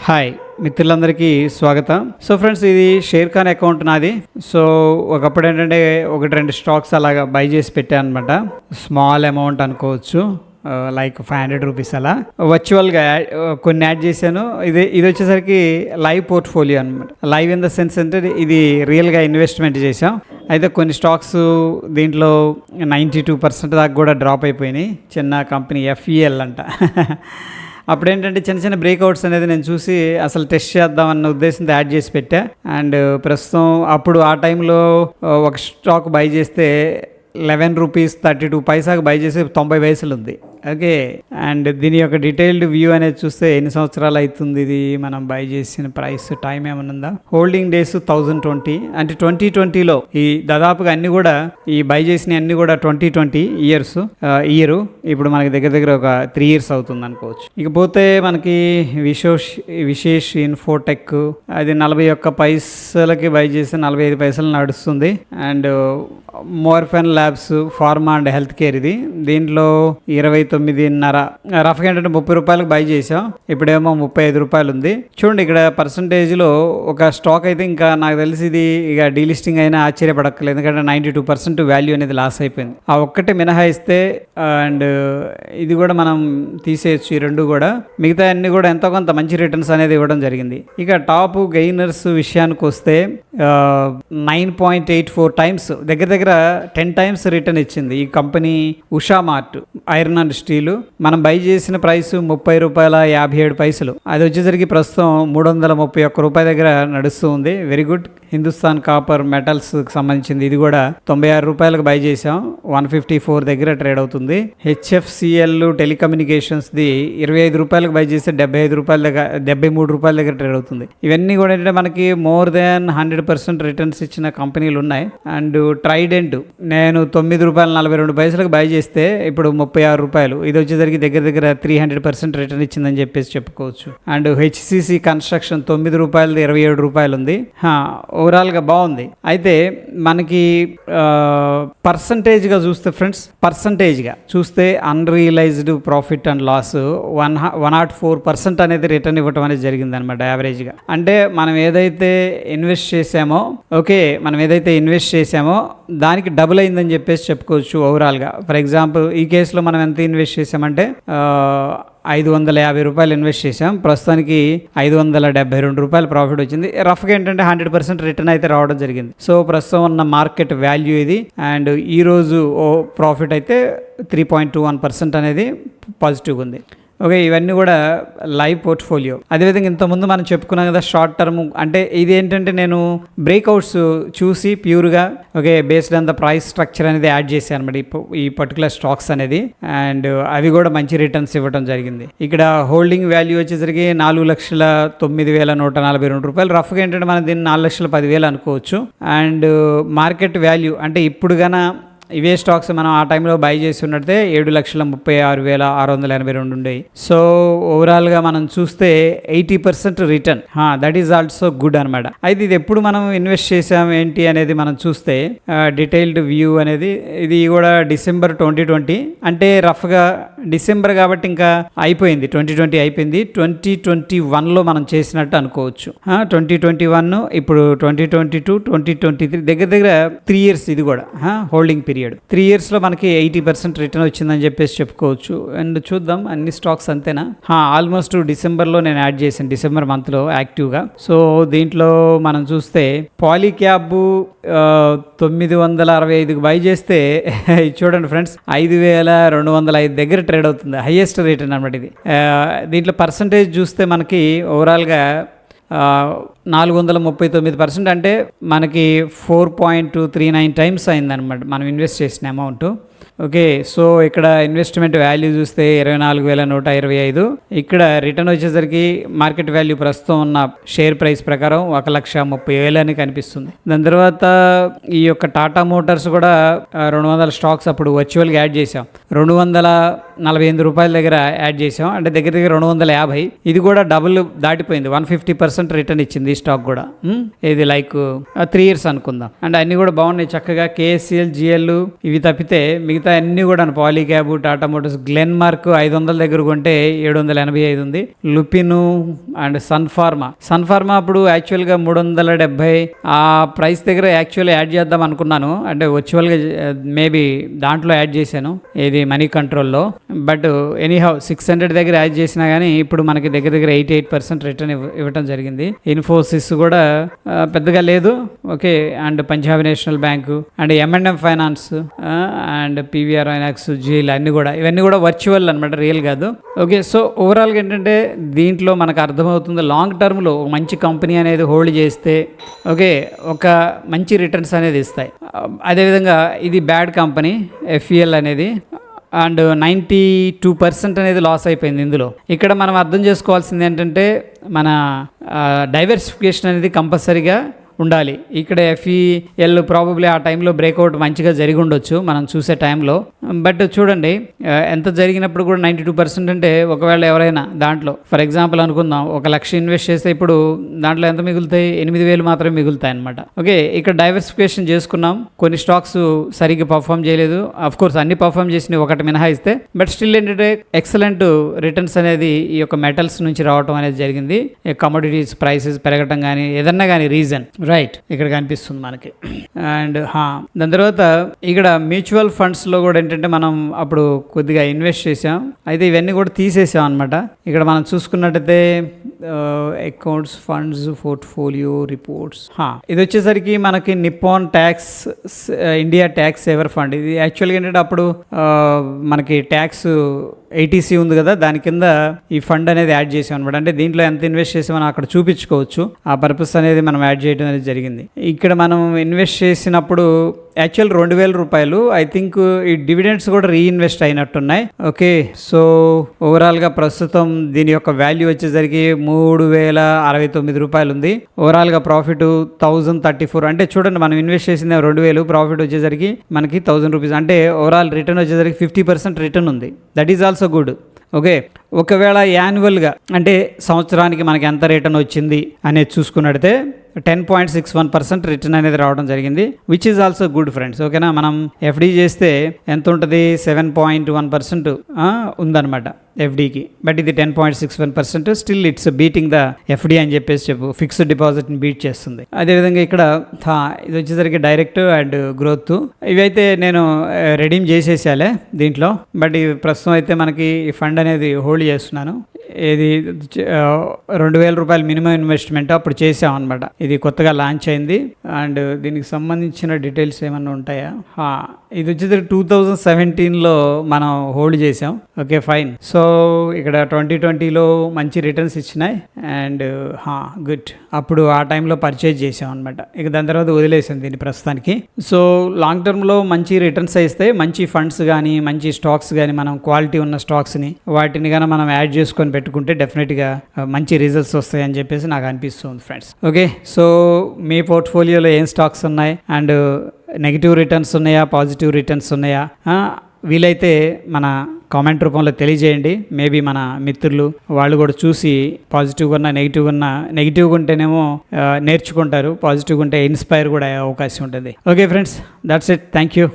Hi మిత్రులందరికీ స్వాగతం. So friends, ఇది షేర్ ఖాన్ అకౌంట్ నాది. సో ఒకప్పుడు ఏంటంటే 1-2 స్టాక్స్ అలాగా బై చేసి పెట్టాను అనమాట. స్మాల్ అమౌంట్ అనుకోవచ్చు, లైక్ 500 రూపీస్ అలా వర్చువల్గా కొన్ని యాడ్ చేశాను. ఇది వచ్చేసరికి లైవ్ పోర్ట్ఫోలియో అనమాట. లైవ్ ఇన్ ద సెన్స్ అంటే ఇది రియల్గా ఇన్వెస్ట్మెంట్ చేసాం. అయితే కొన్ని స్టాక్స్ దీంట్లో 92% దాకా కూడా డ్రాప్ అయిపోయినాయి. చిన్న కంపెనీ FEL అంట. అప్పుడేంటంటే చిన్న చిన్న బ్రేక్అవుట్స్ అనేది నేను చూసి అసలు టెస్ట్ చేద్దామన్న ఉద్దేశంతో యాడ్ చేసి పెట్టా. అండ్ ప్రస్తుతం అప్పుడు ఆ టైంలో ఒక స్టాక్ బై చేస్తే 11 రూపీస్ 32 పైసాకి బై చేసి 90 పైసలు ఉంది. ఓకే, అండ్ దీని యొక్క డీటెయిల్డ్ వ్యూ అనేది చూస్తే ఎన్ని సంవత్సరాలు అవుతుంది ఇది మనం బై చేసిన ప్రైస్, టైం ఏమైనా ఉందా? హోల్డింగ్ డేస్ 1020, అంటే 2020లో ఈ దాదాపుగా అన్ని కూడా ఈ బై చేసిన అన్ని కూడా 2020 ఇయర్. ఇప్పుడు మనకి దగ్గర ఒక 3 years అవుతుంది అనుకోవచ్చు. ఇకపోతే మనకి విశేష్ ఇన్ఫోటెక్ అది 41 పైసలకి బై చేసి 45 పైసలు నడుస్తుంది. And Morepen labs pharma and health care, దీంట్లో 29.5 రఫ్గా ఏంటంటే 30 రూపాయలకు బై చేసాం. ఇప్పుడేమో 35 రూపాయలు ఉంది. చూడండి ఇక్కడ పర్సంటేజ్లో ఒక స్టాక్ అయితే ఇంకా నాకు తెలిసి ఇది ఇక డీలిస్టింగ్ అయినా ఆశ్చర్యపడక్కలేదు, ఎందుకంటే 92% వాల్యూ అనేది లాస్ అయిపోయింది. ఆ ఒక్కటే మినహాయిస్తే అండ్ ఇది కూడా మనం తీసేయచ్చు. ఈ రెండు కూడా, మిగతా అన్ని కూడా ఎంతో కొంత మంచి రిటర్న్స్ అనేది ఇవ్వడం జరిగింది. ఇక టాప్ గెయినర్స్ విషయానికి వస్తే 9.84 టైమ్స్ దగ్గర 10 times రిటర్న్ ఇచ్చింది ఈ company. Usha mart iron and steel మనం బై చేసిన ప్రైస్ 30 రూపాయల 57 పైసలు. అది వచ్చేసరికి ప్రస్తుతం 331 రూపాయల దగ్గర నడుస్తూ ఉంది. Very good. Hindustan copper metals సంబంధించింది, ఇది కూడా 96 రూపాయలకు బై చేసాం. 154 దగ్గర ట్రేడ్ అవుతుంది. HFCL టెలికమ్యూనికేషన్స్ ది 25 రూపాయలకు బై చేస్తే 75 రూపాయల దగ్గర 73 రూపాయల దగ్గర ట్రేడ్ అవుతుంది. ఇవన్నీ కూడా ఏంటంటే మనకి మోర్ దాన్ 100% రిటర్న్స్ ఇచ్చిన కంపెనీలు ఉన్నాయి. అండ్ ట్రైడెంట్ నేను 9 రూపాయల 42 పైసలకు బై చేస్తే ఇప్పుడు 36 రూపాయలు. ఇది వచ్చేసరికి దగ్గర 300% రిటర్న్ ఇచ్చిందని చెప్పేసి చెప్పుకోవచ్చు. అండ్ HCC కన్స్ట్రక్షన్ 9 రూపాయలు 27 రూపాయలు ఉంది. ఓవరాల్గా బాగుంది. అయితే మనకి పర్సంటేజ్గా చూస్తే ఫ్రెండ్స్, పర్సంటేజ్గా చూస్తే అన్రియలైజ్డ్ ప్రాఫిట్ అండ్ లాస్ 104% అనేది రిటర్న్ ఇవ్వటం అనేది జరిగింది అనమాట యావరేజ్గా. అంటే మనం ఏదైతే ఇన్వెస్ట్ చేసామో దానికి డబుల్ అయిందని చెప్పేసి చెప్పుకోవచ్చు ఓవరాల్గా. ఫర్ ఎగ్జాంపుల్ ఈ కేసులో మనం ఎంత ఇన్వెస్ట్ చేసామంటే 550 రూపాయలు ఇన్వెస్ట్ చేసాం. ప్రస్తుతానికి 572 రూపాయలు ప్రాఫిట్ వచ్చింది. రఫ్గా ఏంటంటే 100% రిటర్న్ అయితే రావడం జరిగింది. సో ప్రస్తుతం ఉన్న మార్కెట్ వాల్యూ ఇది. అండ్ ఈరోజు ప్రాఫిట్ అయితే 3.21% అనేది పాజిటివ్గా ఉంది. ఓకే, ఇవన్నీ కూడా లైవ్ పోర్ట్ఫోలియో. అదేవిధంగా ఇంతకుముందు మనం చెప్పుకున్నాం కదా షార్ట్ టర్మ్, అంటే ఇది ఏంటంటే నేను బ్రేక్అవుట్స్ చూసి ప్యూర్గా based on the price structure అనేది యాడ్ చేశాను అనమాట ఈ పర్టికులర్ స్టాక్స్ అనేది. అండ్ అవి కూడా మంచి రిటర్న్స్ ఇవ్వడం జరిగింది. ఇక్కడ హోల్డింగ్ వాల్యూ వచ్చేసరికి 4,09,142 రూపాయలు. రఫ్గా ఏంటంటే మనం దీన్ని 4,10,000 అనుకోవచ్చు. అండ్ మార్కెట్ వాల్యూ అంటే ఇప్పుడు గన ఇవే స్టాక్స్ మనం ఆ టైంలో బై చేసి ఉన్నట్టే 7,36,682 ఉండేవి. సో ఓవరాల్గా మనం చూస్తే 80% return, that is also good అనమాట. అయితే ఇది ఎప్పుడు మనం ఇన్వెస్ట్ చేసాం ఏంటి అనేది మనం చూస్తే డీటెయిల్డ్ వ్యూ అనేది, ఇది కూడా డిసెంబర్ 2020, అంటే రఫ్గా డిసెంబర్ కాబట్టి ఇంకా అయిపోయింది, 2020 అయిపోయింది. 2021లో మనం చేసినట్టు అనుకోవచ్చు. 2021 ఇప్పుడు 2022 2023 దగ్గర 3 years ఇది కూడా హోల్డింగ్ పీరియడ్. 3 yearsలో మనకి 80% రిటర్న్ వచ్చిందని చెప్పేసి చెప్పుకోవచ్చు. అండ్ చూద్దాం అన్ని స్టాక్స్ అంతేనా. ఆల్మోస్ట్ డిసెంబర్లో నేను యాడ్ చేశాను, డిసెంబర్ మంత్లో యాక్టివ్గా. సో దీంట్లో మనం చూస్తే పాలీక్యాబ్ 965కి బై చేస్తే చూడండి ఫ్రెండ్స్ 5,205 దగ్గర ట్రేడ్ అవుతుంది. హైయెస్ట్ రిటర్న్ అనమాట ఇది. దీంట్లో పర్సంటేజ్ చూస్తే మనకి ఓవరాల్గా 439%, అంటే మనకి 4.39 times అయిందనమాట మనం ఇన్వెస్ట్ చేసిన అమౌంట్. ఓకే, సో ఇక్కడ ఇన్వెస్ట్మెంట్ వాల్యూ చూస్తే 24,125. ఇక్కడ రిటర్న్ వచ్చేసరికి మార్కెట్ వాల్యూ ప్రస్తుతం ఉన్న షేర్ ప్రైస్ ప్రకారం 1,30,000 అని కనిపిస్తుంది. దాని తర్వాత ఈ యొక్క టాటా మోటార్స్ కూడా 200 స్టాక్స్ అప్పుడు వర్చువల్గా యాడ్ చేసాం. రూ. 248 దగ్గర యాడ్ చేసాం, అంటే దగ్గర దగ్గర 250. ఇది కూడా డబుల్ దాటిపోయింది, 150% రిటర్న్ ఇచ్చింది ఈ స్టాక్ కూడా. ఇది లైక్ 3 years అనుకుందాం. అండ్ అన్ని కూడా బాగున్నాయి చక్కగా. KSCL, GL ఇవి తప్పితే మిగతా అన్ని కూడా Polycab, Tata Motors, Glenn mark 500 దగ్గర కొంటే 785 ఉంది. లుపిన్ అండ్ సన్ ఫార్మా అప్పుడు యాక్చువల్గా 370 ఆ ప్రైస్ దగ్గర యాక్చువల్ యాడ్ చేద్దాం అనుకున్నాను, అంటే వర్చువల్గా మేబీ దాంట్లో యాడ్ చేశాను ఇది మనీ కంట్రోల్లో. బట్ ఎనీహౌ 600 దగ్గర యాడ్ చేసినా కానీ ఇప్పుడు మనకి దగ్గర దగ్గర 88% రిటర్న్ ఇవ్వటం జరిగింది. ఇన్ఫోసిస్ కూడా పెద్దగా లేదు. Okay, and Punjab national bank and M&M finance and PVR INOX, zeal ఇవన్నీ కూడా వర్చువల్ అనమాట, రియల్ కాదు. ఓకే, సో ఓవరాల్గా ఏంటంటే దీంట్లో మనకు అర్థమవుతుంది లాంగ్ టర్మ్లో మంచి కంపెనీ అనేది హోల్డ్ చేస్తే ఓకే ఒక మంచి రిటర్న్స్ అనేది ఇస్తాయి. అదేవిధంగా ఇది బ్యాడ్ కంపెనీ FEL అనేది, అండ్ 92% అనేది లాస్ అయిపోయింది ఇందులో. ఇక్కడ మనం అర్థం చేసుకోవాల్సింది ఏంటంటే మన డైవర్సిఫికేషన్ అనేది కంపల్సరీగా ఉండాలి. ఇక్కడ FEL ప్రాబబ్లీ ఆ టైంలో బ్రేక్అవుట్ మంచిగా జరిగి ఉండొచ్చు మనం చూసే టైంలో. బట్ చూడండి ఎంత జరిగినప్పుడు కూడా 92% అంటే ఒకవేళ ఎవరైనా దాంట్లో ఫర్ ఎగ్జాంపుల్ అనుకుందాం 1,00,000 ఇన్వెస్ట్ చేస్తే ఇప్పుడు దాంట్లో ఎంత మిగులుతాయి, 8,000 మాత్రమే మిగులుతాయి అనమాట. ఓకే, ఇక్కడ డైవర్సిఫికేషన్ చేసుకున్నాం. కొన్ని స్టాక్స్ సరిగ్గా పర్ఫామ్ చేయలేదు, అఫ్ కోర్స్ అన్ని పర్ఫామ్ చేసినవి ఒకటి మినహాయిస్తే. బట్ స్టిల్ ఏంటంటే ఎక్సలెంట్ రిటర్న్స్ అనేది ఈ యొక్క మెటల్స్ నుంచి రావడం అనేది జరిగింది. కమోడిటీస్ ప్రైసెస్ పెరగటం కానీ ఏదన్నా కానీ రీజన్ రైట్ ఇక్కడ కనిపిస్తుంది మనకి. అండ్ దాని తర్వాత ఇక్కడ మ్యూచువల్ ఫండ్స్లో కూడా ఏంటంటే మనం అప్పుడు కొద్దిగా ఇన్వెస్ట్ చేసాం, అయితే ఇవన్నీ కూడా తీసేసాం అనమాట. ఇక్కడ మనం చూసుకున్నట్టయితే అకౌంట్స్, ఫండ్స్, పోర్ట్ఫోలియో రిపోర్ట్స్, ఇది వచ్చేసరికి మనకి Nippon tax India tax saver fund. ఇది యాక్చువల్గా ఏంటంటే అప్పుడు మనకి ట్యాక్స్ ATC ఉంది కదా, దాని కింద ఈ ఫండ్ అనేది యాడ్ చేసాం అనమాట. అంటే దీంట్లో ఎంత ఇన్వెస్ట్ చేసామని అక్కడ చూపించుకోవచ్చు. ఆ పర్పస్ అనేది మనం యాడ్ చేయడం అనేది జరిగింది. ఇక్కడ మనం ఇన్వెస్ట్ చేసినప్పుడు యాక్చువల్ 2,000 రూపాయలు, ఐ థింక్ ఈ డివిడెండ్స్ కూడా రీఇన్వెస్ట్ అయినట్టున్నాయి. ఓకే, సో ఓవరాల్గా ప్రస్తుతం దీని యొక్క వాల్యూ వచ్చేసరికి 3,069 రూపాయలు ఉంది. ఓవరాల్గా ప్రాఫిట్ 1,034. అంటే చూడండి మనం ఇన్వెస్ట్ చేసింది 2,000, ప్రాఫిట్ వచ్చేసరికి మనకి 1,000 రూపీస్. అంటే ఓవరాల్ రిటర్న్ వచ్చేసరికి 50% రిటర్న్ ఉంది. That is also good. Okay, ఒకవేళ యాన్యువల్గా అంటే సంవత్సరానికి మనకి ఎంత రిటర్న్ వచ్చింది అనేది చూసుకున్నట్టయితే 10.61% రిటర్న్ అనేది రావడం జరిగింది, which is also good friends. ఓకేనా, మనం FD చేస్తే ఎంత ఉంటుంది, 7.1% ఉందన్నమాట FDకి. బట్ ఇది 10.61%, still it's beating the FD అని చెప్పేసి ఫిక్స్డ్ డిపాజిట్ని బీట్ చేస్తుంది. అదేవిధంగా ఇక్కడ ఇది వచ్చేసరికి డైరెక్ట్ అండ్ గ్రోత్, ఇవైతే నేను రెడీమ్ చేసేసాలే దీంట్లో. బట్ ఇది ప్రస్తుతం అయితే మనకి ఈ ఫండ్ అనేది హోల్డ్ చేస్తున్నాను. ఇది 2,000 రూపాయలు మినిమం ఇన్వెస్ట్మెంట్ అప్పుడు చేసాం అనమాట. ఇది కొత్తగా లాంచ్ అయింది. అండ్ దీనికి సంబంధించిన డీటెయిల్స్ ఏమన్నా ఉంటాయా, ఇది వచ్చేది 2017లో మనం హోల్డ్ చేసాం. Okay fine. సో ఇక్కడ 2020లో మంచి రిటర్న్స్ ఇచ్చినాయి అండ్ గుడ్. అప్పుడు ఆ టైంలో పర్చేజ్ చేసాం అనమాట. ఇక దాని తర్వాత వదిలేసాం దీన్ని ప్రస్తుతానికి. సో లాంగ్ టర్మ్లో మంచి రిటర్న్స్ ఇస్తే మంచి ఫండ్స్ కానీ మంచి స్టాక్స్ కానీ మనం క్వాలిటీ ఉన్న స్టాక్స్ని వాటిని కానీ మనం యాడ్ చేసుకొని పెట్టుకుంటే డెఫినెట్గా మంచి రిజల్ట్స్ వస్తాయి అని చెప్పేసి నాకు అనిపిస్తుంది ఫ్రెండ్స్. ఓకే, సో మీ పోర్ట్ఫోలియోలో ఏం స్టాక్స్ ఉన్నాయి అండ్ నెగిటివ్ రిటర్న్స్ ఉన్నాయా, పాజిటివ్ రిటర్న్స్ ఉన్నాయా, వీలైతే మన కామెంట్ రూపంలో తెలియజేయండి. మేబీ మన మిత్రులు వాళ్ళు కూడా చూసి పాజిటివ్గా ఉన్నా నెగిటివ్గా ఉంటేనేమో నేర్చుకుంటారు, పాజిటివ్గా ఉంటే ఇన్స్పైర్ కూడా అయ్యే అవకాశం ఉంటుంది. Okay friends, that's it. Thank you.